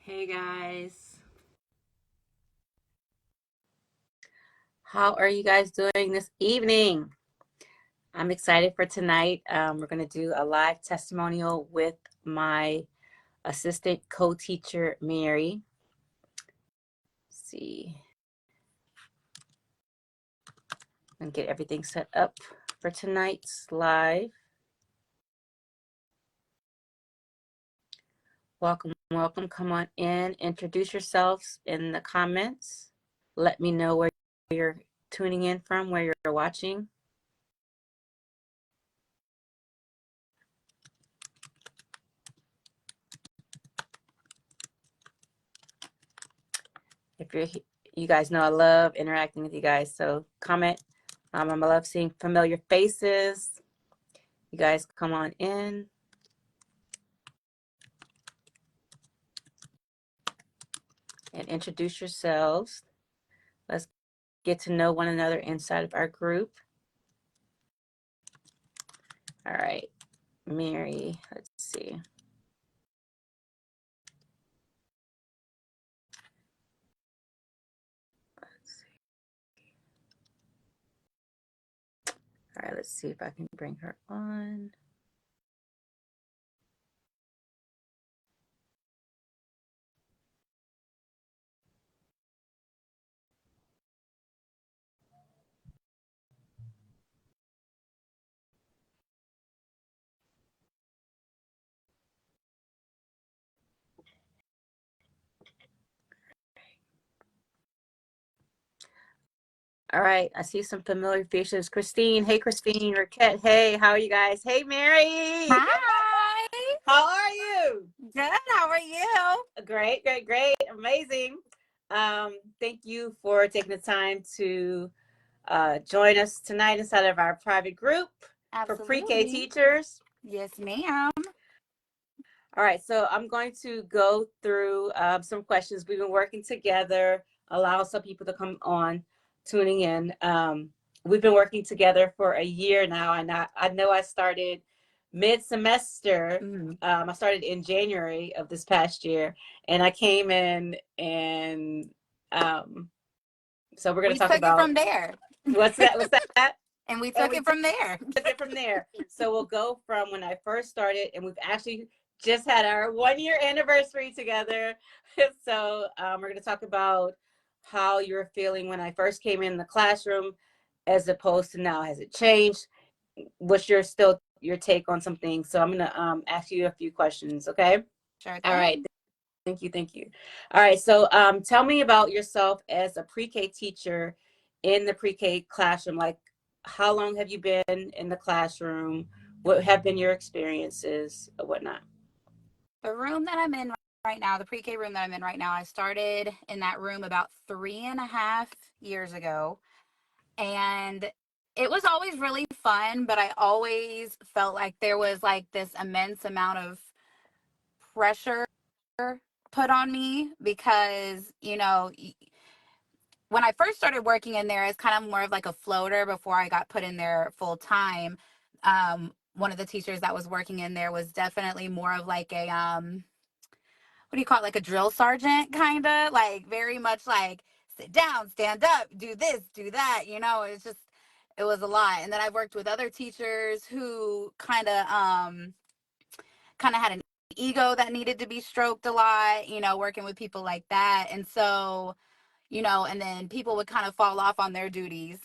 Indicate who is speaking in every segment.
Speaker 1: Hey guys, how are you guys doing this evening? I'm excited for tonight. We're going to do a live testimonial with my assistant co-teacher, Mary. Let's see, and get everything set up for tonight's live. Welcome, welcome. Come on in. Introduce yourselves in the comments. Let me know where you're tuning in from, where you're watching. If you guys know I love interacting with you guys, so comment. I love seeing familiar faces. You guys come on in. And introduce yourselves. Let's get to know one another inside of our group. All right, Mary, let's see. All right, let's see if I can bring her on. All right, I see some familiar faces. Christine, hey Christine, Raquette, hey, how are you guys? Hey Mary,
Speaker 2: Hi.
Speaker 1: how are you?
Speaker 2: Good. How are you?
Speaker 1: Great, great, great, amazing. Thank you for taking the time to join us tonight inside of our private group for pre-K
Speaker 2: Absolutely.
Speaker 1: teachers.
Speaker 2: Yes, ma'am.
Speaker 1: All right, so I'm going to go through some questions. We've been working together, allow some people to come on, tuning in. We've been working together for a year now, and I know I started mid-semester. I started in January of this past year, and I came in, and so we're going
Speaker 2: We
Speaker 1: to talk
Speaker 2: took it
Speaker 1: about
Speaker 2: from there.
Speaker 1: what's that? What's that?
Speaker 2: And we
Speaker 1: And
Speaker 2: took
Speaker 1: we
Speaker 2: it from there.
Speaker 1: took it from there. So we'll go from when I first started, and we've actually just had our 1 year anniversary together. So we're going to talk about how you're feeling when I first came in the classroom, as opposed to now. Has it changed? What's your take on some things? So I'm going to ask you a few questions. Okay.
Speaker 2: Sure
Speaker 1: All right.
Speaker 2: thing.
Speaker 1: Thank you. Thank you. All right. So tell me about yourself as a pre-K teacher in the pre-K classroom. Like, how long have you been in the classroom? What have been your experiences or whatnot?
Speaker 2: The room that I'm in right now, the pre-K room that I'm in right now, I started in that room about 3.5 years ago. And it was always really fun, but I always felt like there was like this immense amount of pressure put on me because, when I first started working in there, it's kind of more of like a floater before I got put in there full time. One of the teachers that was working in there was definitely more of like a what do you call it, like a drill sergeant kind of, like very much like sit down, stand up, do this, do that. It was a lot. And then I've worked with other teachers who kind of had an ego that needed to be stroked a lot. Working with people like that, and so and then people would kind of fall off on their duties,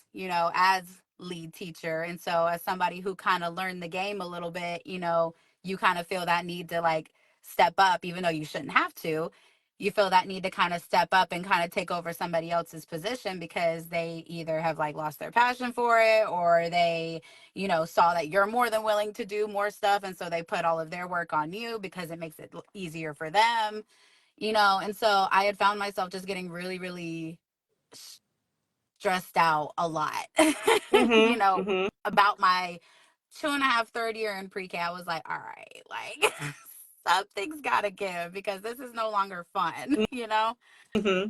Speaker 2: as lead teacher. And so, as somebody who kind of learned the game a little bit, you kind of feel that need to like step up, even though you shouldn't have to. You feel that need to kind of step up and kind of take over somebody else's position because they either have like lost their passion for it, or they, saw that you're more than willing to do more stuff. And so they put all of their work on you because it makes it easier for them. And so I had found myself just getting really, really stressed out a lot, you
Speaker 1: Mm-hmm.
Speaker 2: know,
Speaker 1: Mm-hmm.
Speaker 2: about my 2.5, third year in pre-K. I was like, all right, like something's got to give because this is no longer fun.
Speaker 1: Mm-hmm.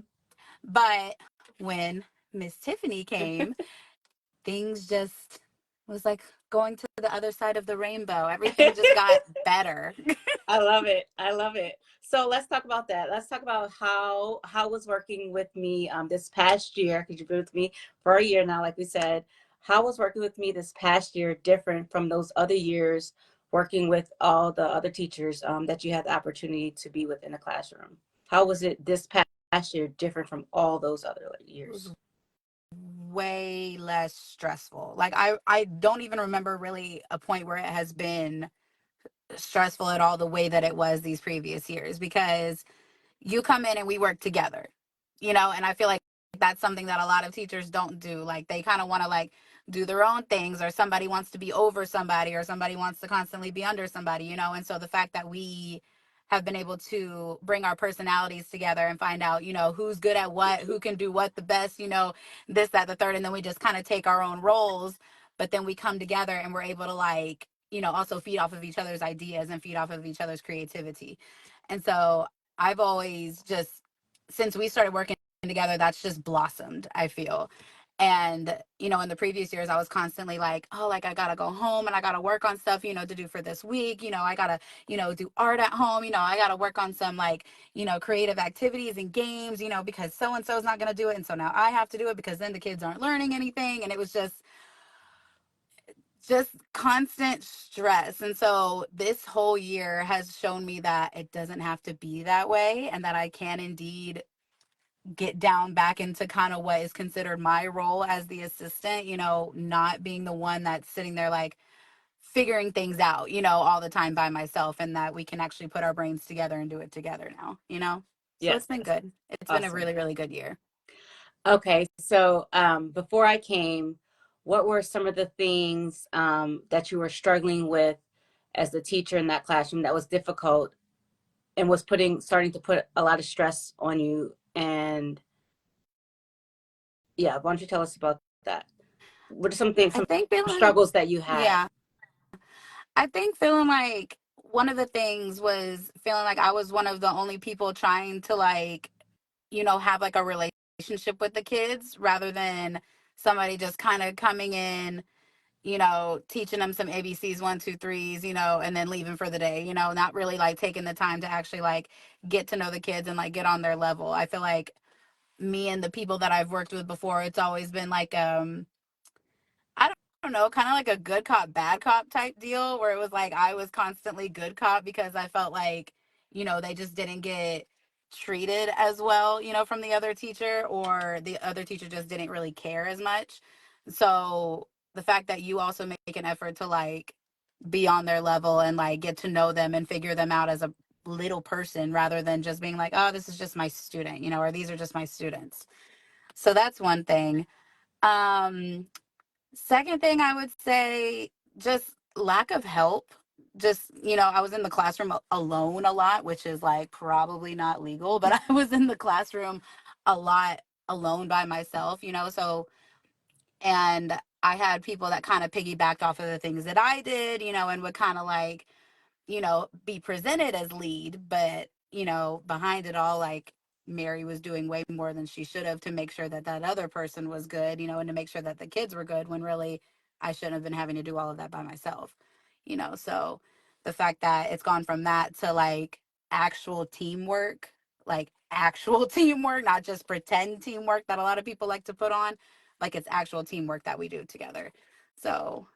Speaker 2: But when Miss Tiffany came, things just was like going to the other side of the rainbow. Everything just got better.
Speaker 1: I love it. I love it. So let's talk about that. Let's talk about how was working with me this past year, because you've been with me for a year now, like we said. How was working with me this past year different from those other years working with all the other teachers that you had the opportunity to be with in the classroom? How was it this past year different from all those other
Speaker 2: It was
Speaker 1: years?
Speaker 2: way less stressful. Like I don't even remember really a point where it has been stressful at all the way that it was these previous years, because you come in and we work together, and I feel like that's something that a lot of teachers don't do. Like they kind of want to like do their own things, or somebody wants to be over somebody, or somebody wants to constantly be under somebody, and so the fact that we have been able to bring our personalities together and find out, who's good at what, who can do what the best, this, that, the third, and then we just kind of take our own roles, but then we come together and we're able to like, also feed off of each other's ideas and feed off of each other's creativity. And so I've always just, since we started working together, that's just blossomed, I feel. And, in the previous years, I was constantly like, oh, like I gotta go home and I gotta work on stuff, to do for this week. I gotta, do art at home. I gotta work on some like, creative activities and games, because so and so is not gonna do it. And so now I have to do it because then the kids aren't learning anything. And it was just constant stress. And so this whole year has shown me that it doesn't have to be that way, and that I can indeed get down back into kind of what is considered my role as the assistant, not being the one that's sitting there like figuring things out, all the time by myself, and that we can actually put our brains together and do it together now. So it's
Speaker 1: Yes,
Speaker 2: been good. It's been a
Speaker 1: awesome.
Speaker 2: really, really good year.
Speaker 1: Okay, so before I came, what were some of the things that you were struggling with as the teacher in that classroom that was difficult and was starting to put a lot of stress on you? And yeah, why don't you tell us about that? What are some things,
Speaker 2: I
Speaker 1: some
Speaker 2: think feeling,
Speaker 1: struggles that you had?
Speaker 2: yeah, I think feeling like one of the things was feeling like I was one of the only people trying to like, have like a relationship with the kids, rather than somebody just kind of coming in, teaching them some ABCs, one, two, threes, and then leaving for the day, not really like taking the time to actually like get to know the kids and like get on their level. I feel like me and the people that I've worked with before, it's always been like, I don't know, kind of like a good cop, bad cop type deal, where it was like I was constantly good cop because I felt like, they just didn't get treated as well, from the other teacher, or the other teacher just didn't really care as much. So the fact that you also make an effort to like be on their level and like get to know them and figure them out as a little person, rather than just being like, oh, this is just my student, or these are just my students. So that's one thing. Um, Second thing I would say, just lack of help. Just, I was in the classroom alone a lot, which is like probably not legal, but I was in the classroom a lot alone by myself, so, and I had people that kind of piggybacked off of the things that I did, and would kind of like, be presented as lead, but, behind it all, like Mary was doing way more than she should have to make sure that that other person was good, and to make sure that the kids were good, when really I shouldn't have been having to do all of that by myself, So the fact that it's gone from that to like actual teamwork, like actual teamwork, not just pretend teamwork that a lot of people like to put on, like it's actual teamwork that we do together. So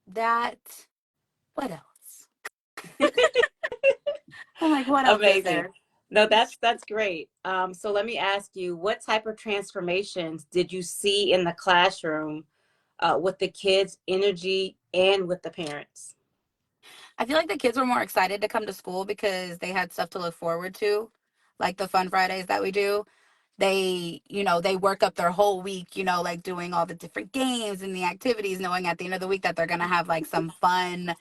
Speaker 2: that, what else? I'm like, what else is
Speaker 1: Amazing.
Speaker 2: there?
Speaker 1: No, that's great. So let me ask you, what type of transformations did you see in the classroom with the kids' energy and with the parents?
Speaker 2: I feel like the kids were more excited to come to school because they had stuff to look forward to, like the fun Fridays that we do. They work up their whole week, like doing all the different games and the activities, knowing at the end of the week that they're going to have like some fun,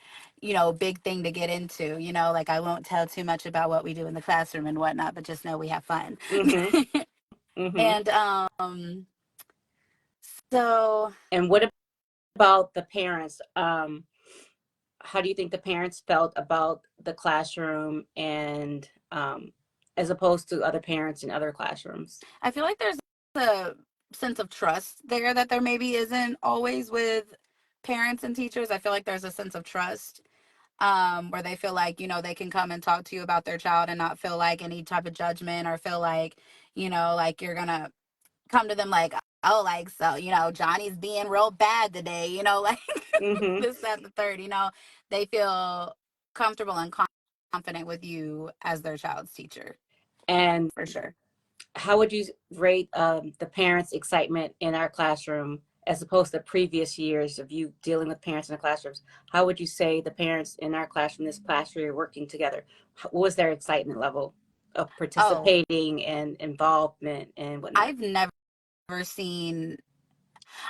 Speaker 2: big thing to get into, like I won't tell too much about what we do in the classroom and whatnot, but just know we have fun.
Speaker 1: Mm-hmm. Mm-hmm.
Speaker 2: And so
Speaker 1: And what about the parents? How do you think the parents felt about the classroom and as opposed to other parents in other classrooms?
Speaker 2: I feel like there's a sense of trust there that there maybe isn't always with parents and teachers. I feel like there's a sense of trust. where they feel like, they can come and talk to you about their child and not feel like any type of judgment, or feel like, like you're gonna come to them like, oh, like, so, Johnny's being real bad today, like
Speaker 1: Mm-hmm.
Speaker 2: this, that, the third, they feel comfortable and confident with you as their child's teacher,
Speaker 1: And
Speaker 2: for sure.
Speaker 1: how would you rate the parents' excitement in our classroom as opposed to previous years of you dealing with parents in the classrooms? How would you say the parents in our classroom this past year working together? What was their excitement level of
Speaker 2: Oh,
Speaker 1: participating and involvement and whatnot?
Speaker 2: I've never seen,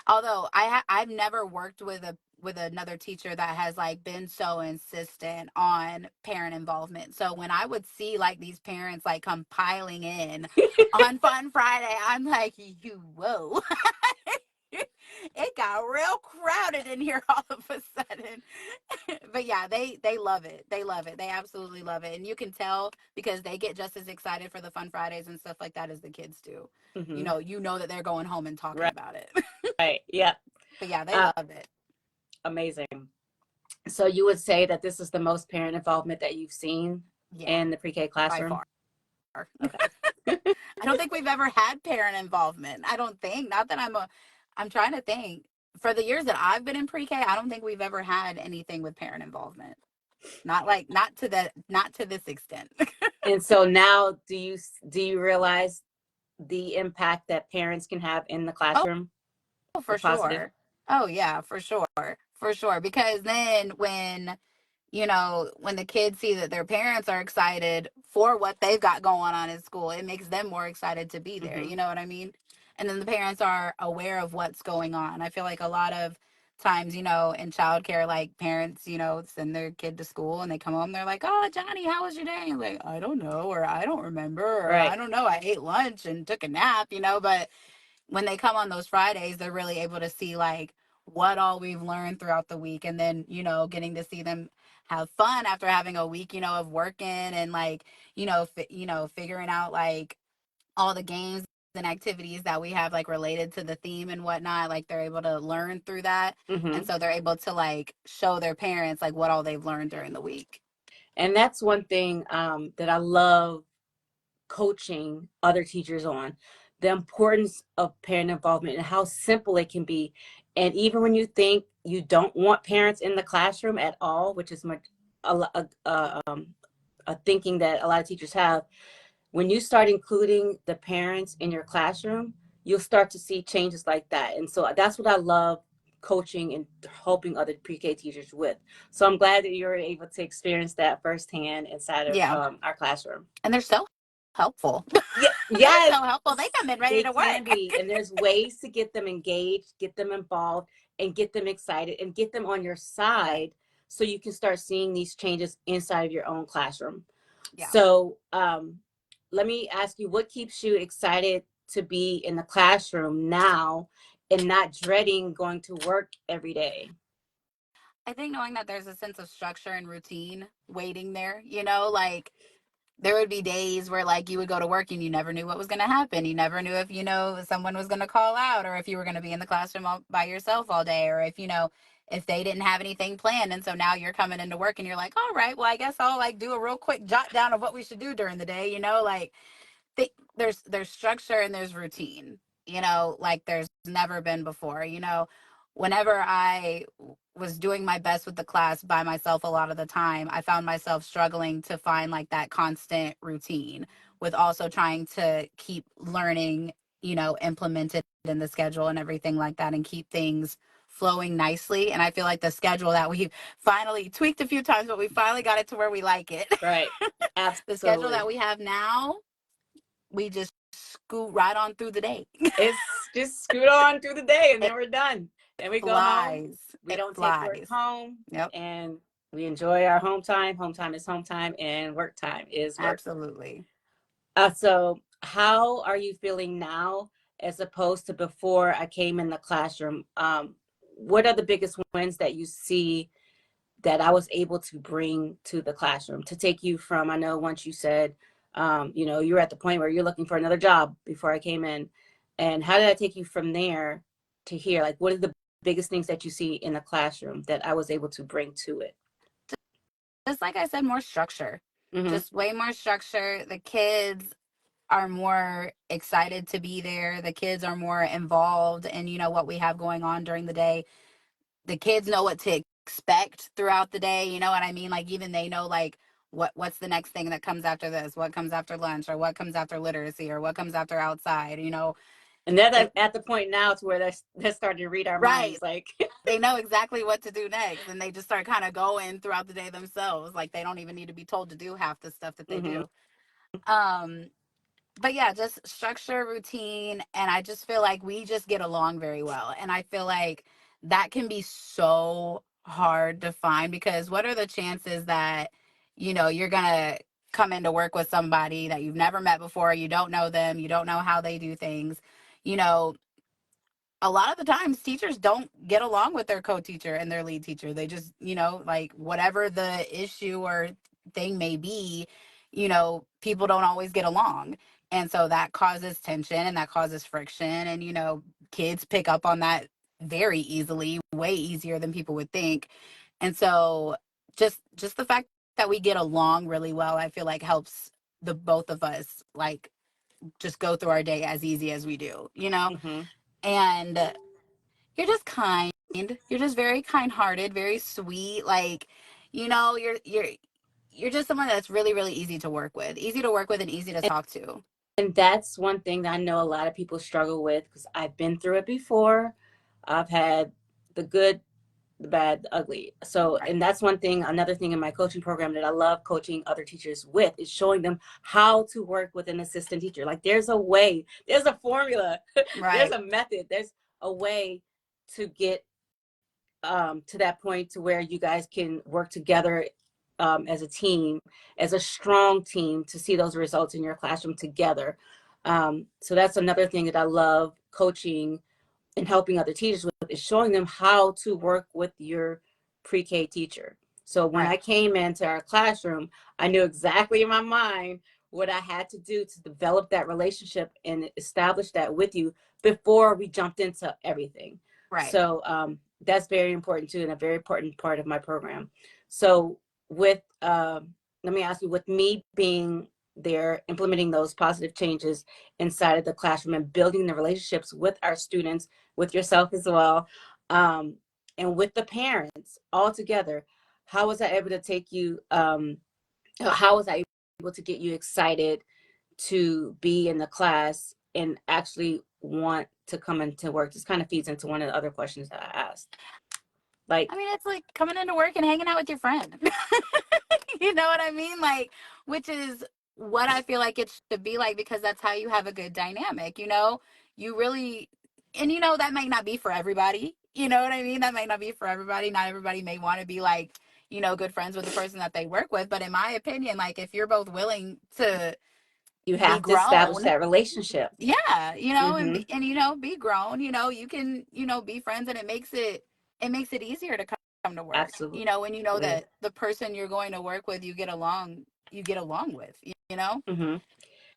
Speaker 2: although I've never worked with another teacher that has like been so insistent on parent involvement. So when I would see like these parents like come piling in on Fun Friday, I'm like, you whoa. It got real crowded in here all of a sudden. But yeah, they love it. They love it. They absolutely love it. And you can tell because they get just as excited for the Fun Fridays and stuff like that as the kids do.
Speaker 1: Mm-hmm.
Speaker 2: That they're going home and talking
Speaker 1: Right.
Speaker 2: about it.
Speaker 1: Right. Yeah.
Speaker 2: But yeah, they
Speaker 1: Uh,
Speaker 2: love it.
Speaker 1: Amazing. So you would say that this is the most parent involvement that you've seen
Speaker 2: Yeah,
Speaker 1: in the pre-K
Speaker 2: by
Speaker 1: classroom?
Speaker 2: far.
Speaker 1: Okay.
Speaker 2: I don't think we've ever had parent involvement. I don't think. Not that I'm trying to think. For the years that I've been in pre-K, I don't think we've ever had anything with parent involvement. Not like not to this extent.
Speaker 1: And so now do you realize the impact that parents can have in the
Speaker 2: Oh,
Speaker 1: classroom, the
Speaker 2: for
Speaker 1: positive?
Speaker 2: sure. Oh yeah, for sure. For sure. Because then when the kids see that their parents are excited for what they've got going on in school, it makes them more excited to be there.
Speaker 1: Mm-hmm.
Speaker 2: You know what I mean? And then the parents are aware of what's going on. I feel like a lot of times, in childcare, like parents, send their kid to school and they come home, they're like, oh, Johnny, how was your day? And like, I don't know, or I don't remember, or I
Speaker 1: Right.
Speaker 2: don't know, I ate lunch and took a nap, but when they come on those Fridays, they're really able to see like what all we've learned throughout the week. And then, getting to see them have fun after having a week, of working and like, figuring out like all the games and activities that we have like related to the theme and whatnot. Like they're able to learn through that.
Speaker 1: Mm-hmm.
Speaker 2: And so they're able to like show their parents like what all they've learned during the week.
Speaker 1: And that's one thing that I love coaching other teachers on, the importance of parent involvement and how simple it can be. And even when you think you don't want parents in the classroom at all, which is much a thinking that a lot of teachers have, when you start including the parents in your classroom, you'll start to see changes like that. And so that's what I love coaching and helping other pre-K teachers with. So I'm glad that you're able to experience that firsthand inside of
Speaker 2: Yeah.
Speaker 1: our classroom.
Speaker 2: And they're so helpful.
Speaker 1: Yeah,
Speaker 2: They're
Speaker 1: yes,
Speaker 2: so helpful. They come in ready
Speaker 1: they
Speaker 2: to
Speaker 1: can
Speaker 2: work.
Speaker 1: be. And there's ways to get them engaged, get them involved, and get them excited and get them on your
Speaker 2: Right.
Speaker 1: side so you can start seeing these changes inside of your own classroom.
Speaker 2: Yeah.
Speaker 1: So let me ask you, what keeps you excited to be in the classroom now and not dreading going to work every day?
Speaker 2: I think knowing that there's a sense of structure and routine waiting there, like there would be days where like you would go to work and you never knew what was going to happen. You never knew if, someone was going to call out, or if you were going to be in the classroom all by yourself all day, or if, if they didn't have anything planned. And so now you're coming into work and you're like, all right, well, I guess I'll like do a real quick jot down of what we should do during the day, like there's structure and there's routine, like there's never been before. Whenever I was doing my best with the class by myself, a lot of the time I found myself struggling to find like that constant routine, with also trying to keep learning, implemented in the schedule and everything like that, and keep things flowing nicely. And I feel like the schedule that we finally tweaked a few times, but we finally got it to where we like it.
Speaker 1: Right.
Speaker 2: The schedule
Speaker 1: Absolutely.
Speaker 2: that we have now, we just scoot right on through the day.
Speaker 1: It's just scoot on through the day and then
Speaker 2: It
Speaker 1: we're done. Then we go home.
Speaker 2: flies.
Speaker 1: We
Speaker 2: It
Speaker 1: don't take work
Speaker 2: flies.
Speaker 1: home
Speaker 2: Yep.
Speaker 1: and we enjoy our home time. Home time is home time and work time is work.
Speaker 2: Absolutely.
Speaker 1: So how are you feeling now as opposed to before I came in the classroom? What are the biggest wins that you see that I was able to bring to the classroom to take you from, I know once you said, you were at the point where you're looking for another job before I came in. And how did I take you from there to here? Like, what are the biggest things that you see in the classroom that I was able to bring to it?
Speaker 2: just like I said, more structure.
Speaker 1: Mm-hmm.
Speaker 2: Just way more structure. The kids are more excited to be there. The kids are more involved in, what we have going on during the day. The kids know what to expect throughout the day. You know what I mean? Like even they know like what's the next thing that comes after this, what comes after lunch, or what comes after literacy, or what comes after outside.
Speaker 1: And they're
Speaker 2: They
Speaker 1: at the point now to where they're starting to read our
Speaker 2: right.
Speaker 1: minds. Like,
Speaker 2: They know exactly what to do next, and they just start kind of going throughout the day themselves. Like they don't even need to be told to do half the stuff that they
Speaker 1: mm-hmm.
Speaker 2: do. Um but yeah, just structure, routine, and I just feel like we just get along very well. And I feel like that can be so hard to find, because what are the chances that you're going to come into work with somebody that you've never met before, you don't know them, you don't know how they do things. You know, a lot of the times teachers don't get along with their co-teacher and their lead teacher. They just, like whatever the issue or thing may be, people don't always get along. And so that causes tension and that causes friction. And, kids pick up on that very easily, way easier than people would think. And so just the fact that we get along really well, I feel like helps the both of us like just go through our day as easy as we do.
Speaker 1: Mm-hmm.
Speaker 2: And you're just kind. You're just very kind-hearted, very sweet. Like, you're just someone that's really, really easy to work with, and easy to talk to.
Speaker 1: And that's one thing that I know a lot of people struggle with because I've been through it before. I've had the good, the bad, the ugly. So,
Speaker 2: Right.
Speaker 1: and that's one thing, another thing in my coaching program that I love coaching other teachers with is showing them how to work with an assistant teacher. Like there's a way, there's a formula, there's
Speaker 2: Right.
Speaker 1: a method, there's a way to get to that point to where you guys can work together as a team, as a strong team to see those results in your classroom together. So that's another thing that I love coaching and helping other teachers with is showing them how to work with your pre-K teacher. So when I
Speaker 2: Right.
Speaker 1: came into our classroom, I knew exactly in my mind what I had to do to develop that relationship and establish that with you before we jumped into everything.
Speaker 2: Right.
Speaker 1: So that's very important too, and a very important part of my program. So with, let me ask you, with me being there, implementing those positive changes inside of the classroom and building the relationships with our students, with yourself as well, and with the parents all together, how was I able to take you, how was I able to get you excited to be in the class and actually want to come into work? This kind of feeds into one of the other questions that I asked. Like,
Speaker 2: I mean, it's like coming into work and hanging out with your friend. You know what I mean? Like, which is what I feel like it should be like, because that's how you have a good dynamic. You really, and that might not be for everybody. You know what I mean? That might not be for everybody. Not everybody may want to be like, good friends with the person that they work with. But in my opinion, like if you're both willing to
Speaker 1: you
Speaker 2: be
Speaker 1: have to establish
Speaker 2: grown,
Speaker 1: that relationship.
Speaker 2: yeah, and
Speaker 1: Mm-hmm.
Speaker 2: be grown, you can, be friends, and it makes it easier to come to work, when you know
Speaker 1: Absolutely.
Speaker 2: that the person you're going to work with, you get along with,
Speaker 1: Mm-hmm.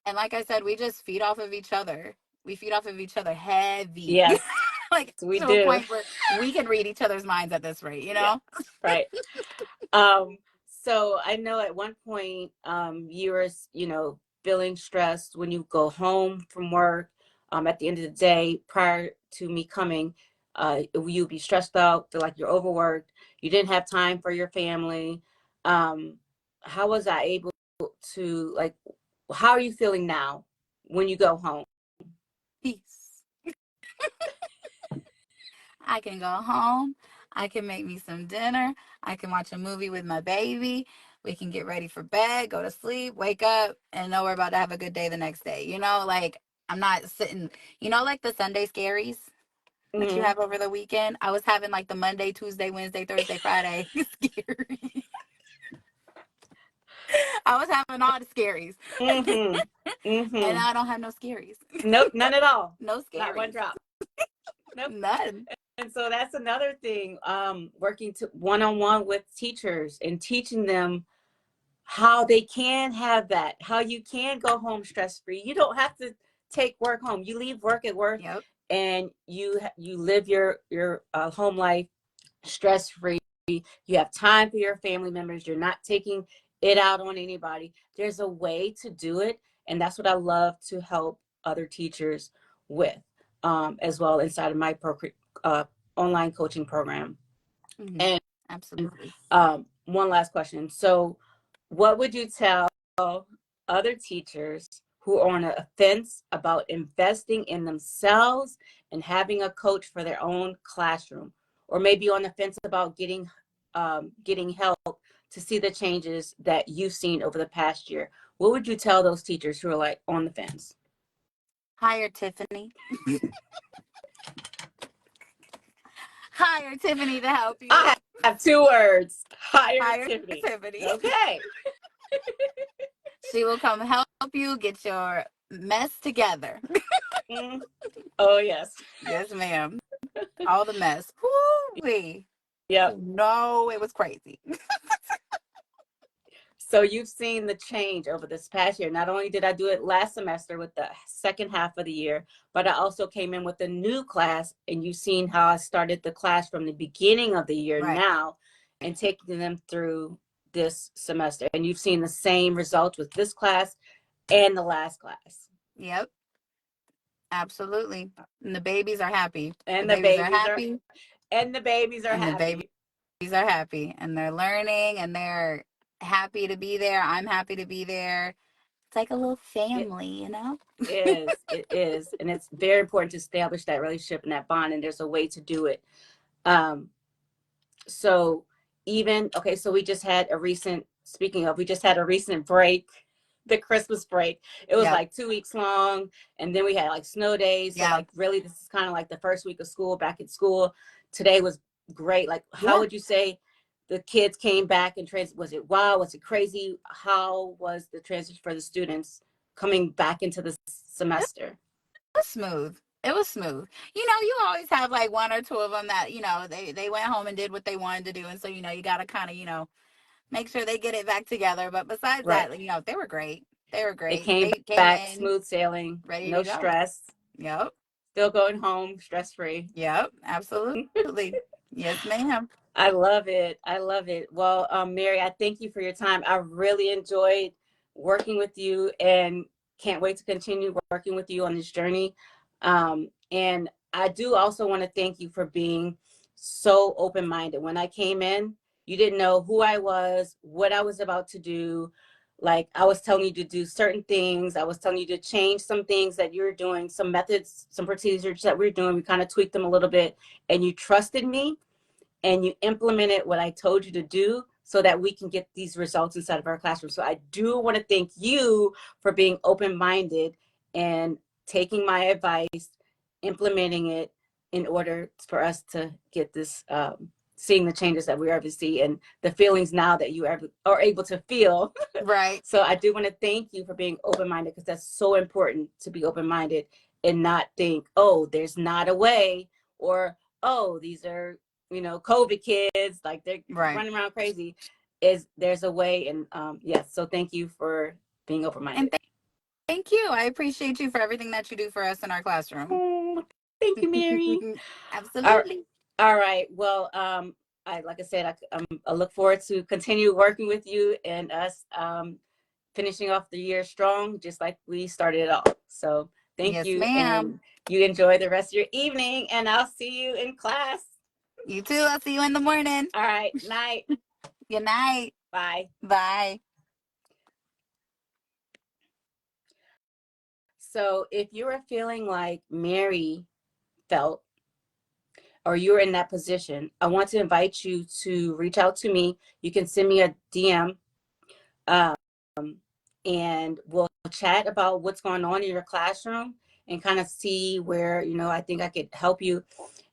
Speaker 2: and like I said, we just feed off of each other. We feed off of each other heavy.
Speaker 1: Yes,
Speaker 2: Like
Speaker 1: we
Speaker 2: to a
Speaker 1: do.
Speaker 2: point where we can read each other's minds at this rate,
Speaker 1: Yeah, right. Um, so I know at one point you were, feeling stressed when you go home from work. At the end of the day, prior to me coming, you'd be stressed out, feel like you're overworked. You didn't have time for your family. Um, how was I able to like? How are you feeling now when you go home?
Speaker 2: Peace. I can go home. I can make me some dinner. I can watch a movie with my baby. We can get ready for bed, go to sleep, wake up, and know we're about to have a good day the next day. Like I'm not sitting, like the Sunday scaries that you
Speaker 1: Mm-hmm.
Speaker 2: have over the weekend. I was having like the Monday, Tuesday, Wednesday, Thursday, Friday scary. I was having all the scaries.
Speaker 1: Mm-hmm.
Speaker 2: And
Speaker 1: Mm-hmm.
Speaker 2: now I don't have no scaries.
Speaker 1: Nope, none at all.
Speaker 2: No
Speaker 1: Not one
Speaker 2: scaries.
Speaker 1: drop. Nope.
Speaker 2: None.
Speaker 1: And so that's another thing, working to one-on-one with teachers and teaching them how they can have that, how you can go home stress-free. You don't have to take work home. You leave work at work
Speaker 2: Yep.
Speaker 1: and you live your home life stress-free. You have time for your family members. You're not taking it out on anybody. There's a way to do it. And that's what I love to help other teachers with, as well, inside of my online coaching program.
Speaker 2: Mm-hmm.
Speaker 1: And
Speaker 2: Absolutely.
Speaker 1: one last question. So, what would you tell other teachers who are on a fence about investing in themselves and having a coach for their own classroom, or maybe on the fence about getting help to see the changes that you've seen over the past year? What would you tell those teachers who are like on the fence?
Speaker 2: Hire Tiffany. Hire Tiffany to help you.
Speaker 1: I have two words: hire
Speaker 2: Hire
Speaker 1: Tiffany.
Speaker 2: Tiffany.
Speaker 1: Okay.
Speaker 2: She will come help you get your mess together.
Speaker 1: Mm. Oh yes.
Speaker 2: Yes, ma'am. All the mess. Woo-wee.
Speaker 1: Yep.
Speaker 2: No, it was crazy.
Speaker 1: So you've seen the change over this past year. Not only did I do it last semester with the second half of the year, but I also came in with a new class, and you've seen how I started the class from the beginning of the year
Speaker 2: Right.
Speaker 1: now and taking them through this semester. And you've seen the same results with this class and the last class.
Speaker 2: Yep. Absolutely. And the babies are happy.
Speaker 1: And
Speaker 2: The
Speaker 1: the
Speaker 2: babies are
Speaker 1: babies are
Speaker 2: happy.
Speaker 1: and the babies are
Speaker 2: And the
Speaker 1: happy.
Speaker 2: babies are happy. And they're learning and they're happy to be there. I'm happy to be there. It's like a little family, you know?
Speaker 1: It is. And it's very important to establish that relationship and that bond. And there's a way to do it. So so we just had a recent, speaking of, we just had a recent break, the Christmas break. It was
Speaker 2: Yep.
Speaker 1: like 2 weeks long. And then we had like snow days. So
Speaker 2: Yeah.
Speaker 1: like really, this is kind of like the first week of school, back at school. Today was great. Like, how would you say the kids came back and was it wild? Was it crazy? How was the transition for the students coming back into the semester?
Speaker 2: It was smooth. It was smooth. You know, you always have like one or two of them that, they went home and did what they wanted to do. And so, you got to kind of, make sure they get it back together. But besides
Speaker 1: Right.
Speaker 2: that, they were great. They were
Speaker 1: They
Speaker 2: great.
Speaker 1: came
Speaker 2: They came
Speaker 1: back
Speaker 2: in
Speaker 1: smooth sailing,
Speaker 2: ready
Speaker 1: no
Speaker 2: to go.
Speaker 1: stress.
Speaker 2: Yep.
Speaker 1: Still going home stress free.
Speaker 2: Yep. Absolutely. Yes, ma'am.
Speaker 1: I love it. I love it. Well, Mary, I thank you for your time. I really enjoyed working with you and can't wait to continue working with you on this journey. And I do also want to thank you for being so open-minded. When I came in, you didn't know who I was, what I was about to do. Like, I was telling you to do certain things. I was telling you to change some things that you're doing, some methods, some procedures that we're doing. We kind of tweaked them a little bit, and you trusted me and you implemented what I told you to do so that we can get these results inside of our classroom. So I do want to thank you for being open-minded and taking my advice, implementing it in order for us to get this, seeing the changes that we are able to see and the feelings now that you are able to feel.
Speaker 2: Right.
Speaker 1: So I do want to thank you for being open-minded, because that's so important, to be open-minded and not think, oh, there's not a way, or, oh, these are, COVID kids, like they're running around crazy. There's a way. And yes, so thank you for being open-minded.
Speaker 2: And thank you. I appreciate you for everything that you do for us in our classroom.
Speaker 1: Oh, thank you, Mary.
Speaker 2: Absolutely.
Speaker 1: All right. Well, like I said, I look forward to continue working with you and us, finishing off the year strong, just like we started it off. So thank you.
Speaker 2: Ma'am.
Speaker 1: And you enjoy the rest of your evening, and I'll see you in class.
Speaker 2: You too. I'll see you in the morning.
Speaker 1: All right. Night.
Speaker 2: Good night.
Speaker 1: Bye.
Speaker 2: Bye.
Speaker 1: So if you are feeling like Mary felt, or you're in that position, I want to invite you to reach out to me. You can send me a DM, and we'll chat about what's going on in your classroom and kind of see where, I think I could help you.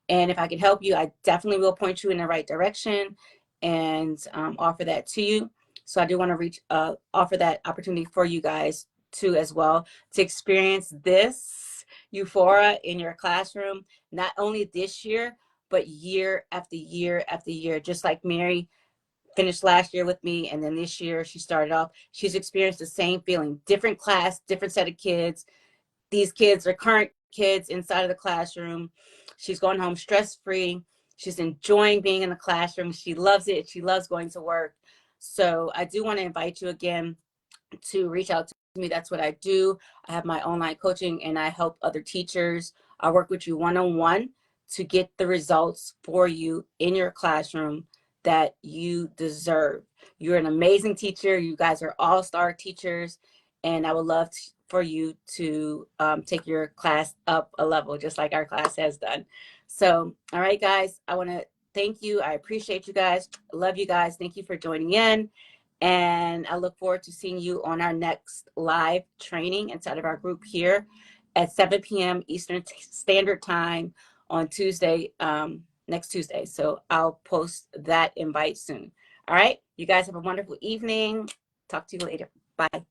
Speaker 1: And if I can help you, I definitely will point you in the right direction and offer that to you. So I do want to offer that opportunity for you guys too, as well, to experience this euphoria in your classroom, not only this year, but year after year after year. Just like Mary finished last year with me, and then this year she started off, she's experienced the same feeling. Different class, different set of kids. These kids are current kids inside of the classroom. She's going home stress-free. She's enjoying being in the classroom. She loves it. She loves going to work. So I do want to invite you again to reach out to me. That's what I do. I have my online coaching and I help other teachers. I work with you one-on-one to get the results for you in your classroom that you deserve. You're an amazing teacher. You guys are all-star teachers. And I would love for you to take your class up a level, just like our class has done. So, all right, guys, I want to thank you. I appreciate you guys. I love you guys. Thank you for joining in. And I look forward to seeing you on our next live training inside of our group here at 7 p.m. Eastern Standard Time on Tuesday, next Tuesday. So I'll post that invite soon. All right. You guys have a wonderful evening. Talk to you later. Bye.